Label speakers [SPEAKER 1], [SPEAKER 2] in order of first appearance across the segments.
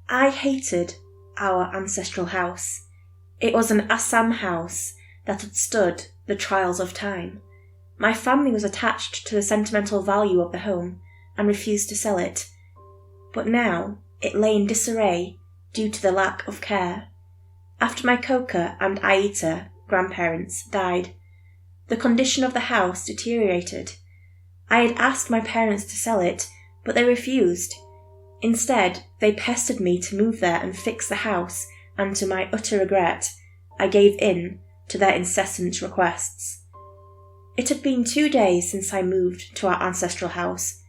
[SPEAKER 1] I hated our ancestral house. It was an Assam house that had stood the trials of time. My family was attached to the sentimental value of the home and refused to sell it. But now it lay in disarray due to the lack of care. After my Koka and Aita grandparents died, the condition of the house deteriorated. I had asked my parents to sell it, but they refused. Instead, they pestered me to move there and fix the house, and to my utter regret, I gave in to their incessant requests. It had been 2 days since I moved to our ancestral house.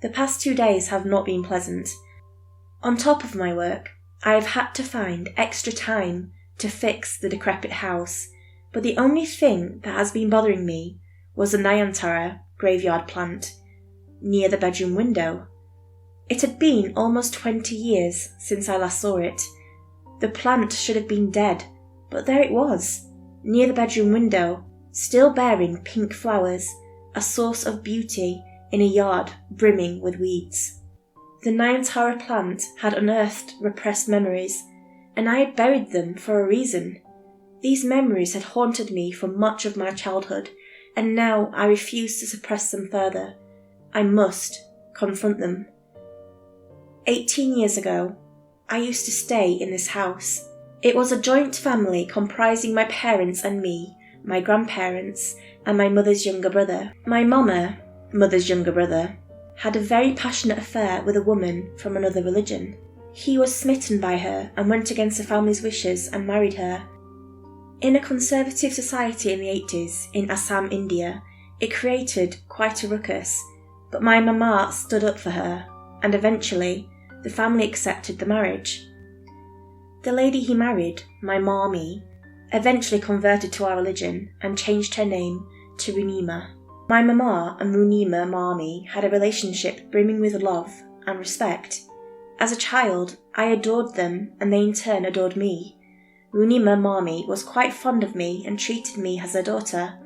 [SPEAKER 1] The past 2 days have not been pleasant. On top of my work, I have had to find extra time to fix the decrepit house, but the only thing that has been bothering me was the Nayantara graveyard plant near the bedroom window. It had been almost 20 years since I last saw it. The plant should have been dead, but there it was, near the bedroom window, still bearing pink flowers, a source of beauty in a yard brimming with weeds. The Nayantara plant had unearthed repressed memories, and I had buried them for a reason. These memories had haunted me for much of my childhood, and now I refuse to suppress them further. I must confront them. 18 years ago, I used to stay in this house. It was a joint family comprising my parents and me, my grandparents, and my mother's younger brother. My mama, mother's younger brother, had a very passionate affair with a woman from another religion. He was smitten by her and went against the family's wishes and married her. In a conservative society in the 80s in Assam, India, it created quite a ruckus, but my mama stood up for her, and eventually the family accepted the marriage. The lady he married, my mommy, eventually converted to our religion and changed her name to Runima. My mama and Runima mommy had a relationship brimming with love and respect. As a child, I adored them and they in turn adored me. Runima mommy was quite fond of me and treated me as her daughter.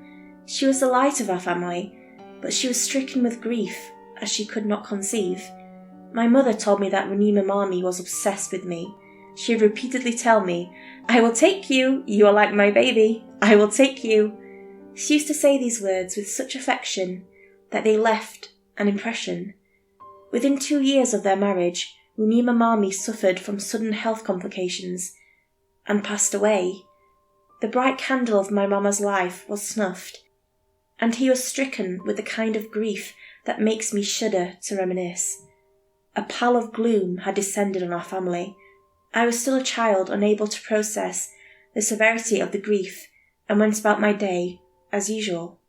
[SPEAKER 1] She was the light of our family, but she was stricken with grief as she could not conceive. My mother told me that Runima mommy was obsessed with me. She would repeatedly tell me, "I will take you, you are like my baby, I will take you." She used to say these words with such affection that they left an impression. Within 2 years of their marriage, Runima mommy suffered from sudden health complications and passed away. The bright candle of my mama's life was snuffed, and he was stricken with the kind of grief that makes me shudder to reminisce. A pall of gloom had descended on our family. I was still a child, unable to process the severity of the grief, and went about my day as usual.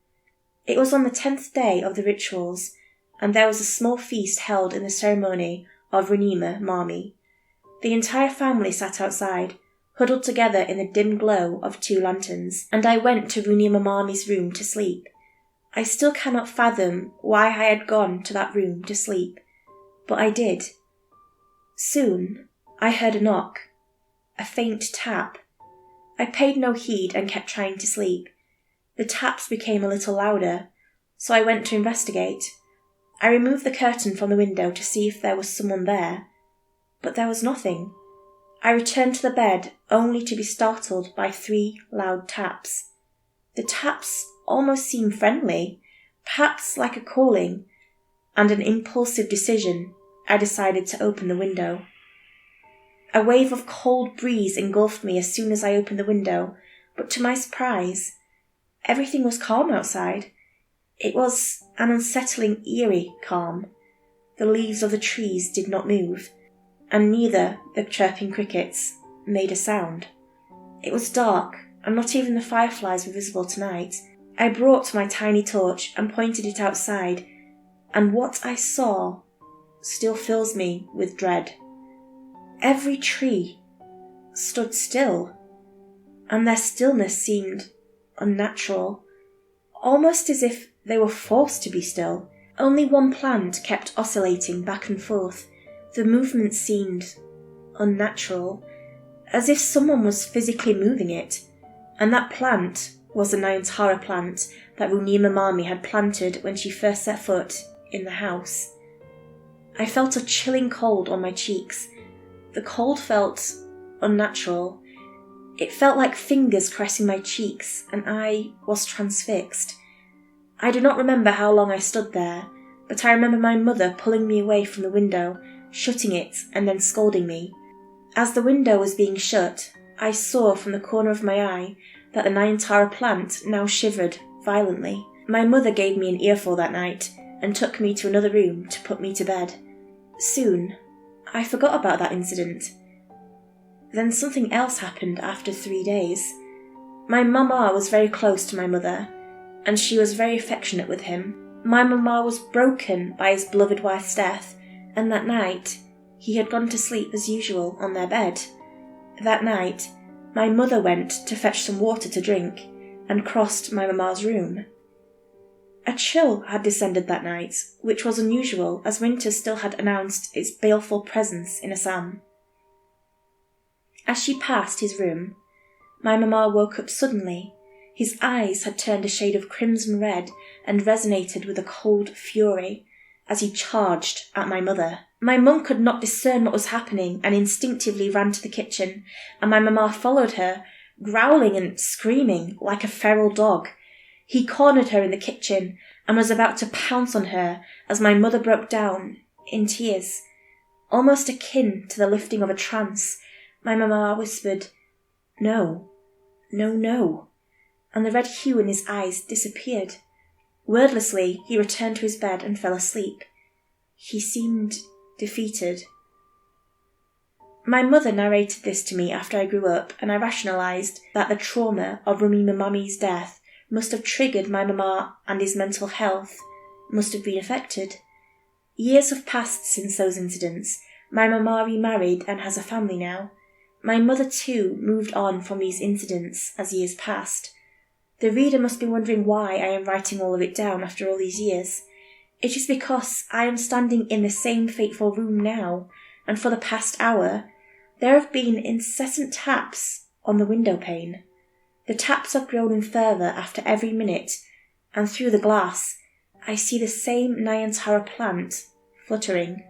[SPEAKER 1] It was on the 10th day of the rituals, and there was a small feast held in the ceremony of Runima mommy. The entire family sat outside, huddled together in the dim glow of 2 lanterns, and I went to Runima mommy's room to sleep. I still cannot fathom why I had gone to that room to sleep, but I did. Soon I heard a knock, a faint tap. I paid no heed and kept trying to sleep. The taps became a little louder, so I went to investigate. I removed the curtain from the window to see if there was someone there, but there was nothing. I returned to the bed only to be startled by 3 loud taps. The taps almost seemed friendly, perhaps like a calling, and an impulsive decision, I decided to open the window. A wave of cold breeze engulfed me as soon as I opened the window, but to my surprise, everything was calm outside. It was an unsettling, eerie calm. The leaves of the trees did not move, and neither the chirping crickets made a sound. It was dark, and not even the fireflies were visible tonight. I brought my tiny torch and pointed it outside, and what I saw still fills me with dread. Every tree stood still, and their stillness seemed unnatural, almost as if they were forced to be still. Only one plant kept oscillating back and forth. The movement seemed unnatural, as if someone was physically moving it, and that plant was the Nayantara plant that Runima mommy had planted when she first set foot in the house. I felt a chilling cold on my cheeks, The cold felt unnatural. It felt like fingers caressing my cheeks, and I was transfixed. I do not remember how long I stood there, but I remember my mother pulling me away from the window, shutting it, and then scolding me. As the window was being shut, I saw from the corner of my eye that the Nayantara plant now shivered violently. My mother gave me an earful that night and took me to another room to put me to bed. Soon, I forgot about that incident. Then something else happened after 3 days. My mama was very close to my mother, and she was very affectionate with him. My mama was broken by his beloved wife's death, and that night he had gone to sleep as usual on their bed. That night, my mother went to fetch some water to drink and crossed my mama's room. A chill had descended that night, which was unusual as winter still had announced its baleful presence in Assam. As she passed his room, my mama woke up suddenly. His eyes had turned a shade of crimson red and resonated with a cold fury as he charged at my mother. My mum could not discern what was happening and instinctively ran to the kitchen, and my mama followed her, growling and screaming like a feral dog. He cornered her in the kitchen and was about to pounce on her as my mother broke down in tears. Almost akin to the lifting of a trance, my mama whispered, "No, no, no," and the red hue in his eyes disappeared. Wordlessly, he returned to his bed and fell asleep. He seemed defeated. My mother narrated this to me after I grew up, and I rationalised that the trauma of Rumi Mamami's death must have triggered my mama, and his mental health must have been affected. Years have passed since those incidents. My mama remarried and has a family now. My mother too moved on from these incidents as years passed. The reader must be wondering why I am writing all of it down after all these years. It is because I am standing in the same fateful room now, and for the past hour, there have been incessant taps on the window pane. The taps have grown in fervour after every minute, and through the glass, I see the same Nayantara plant fluttering.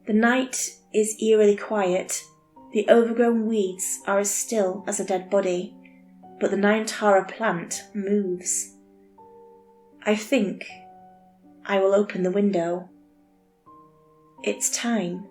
[SPEAKER 1] The night is eerily quiet. The overgrown weeds are as still as a dead body, but the Nayantara plant moves. I think I will open the window. It's time.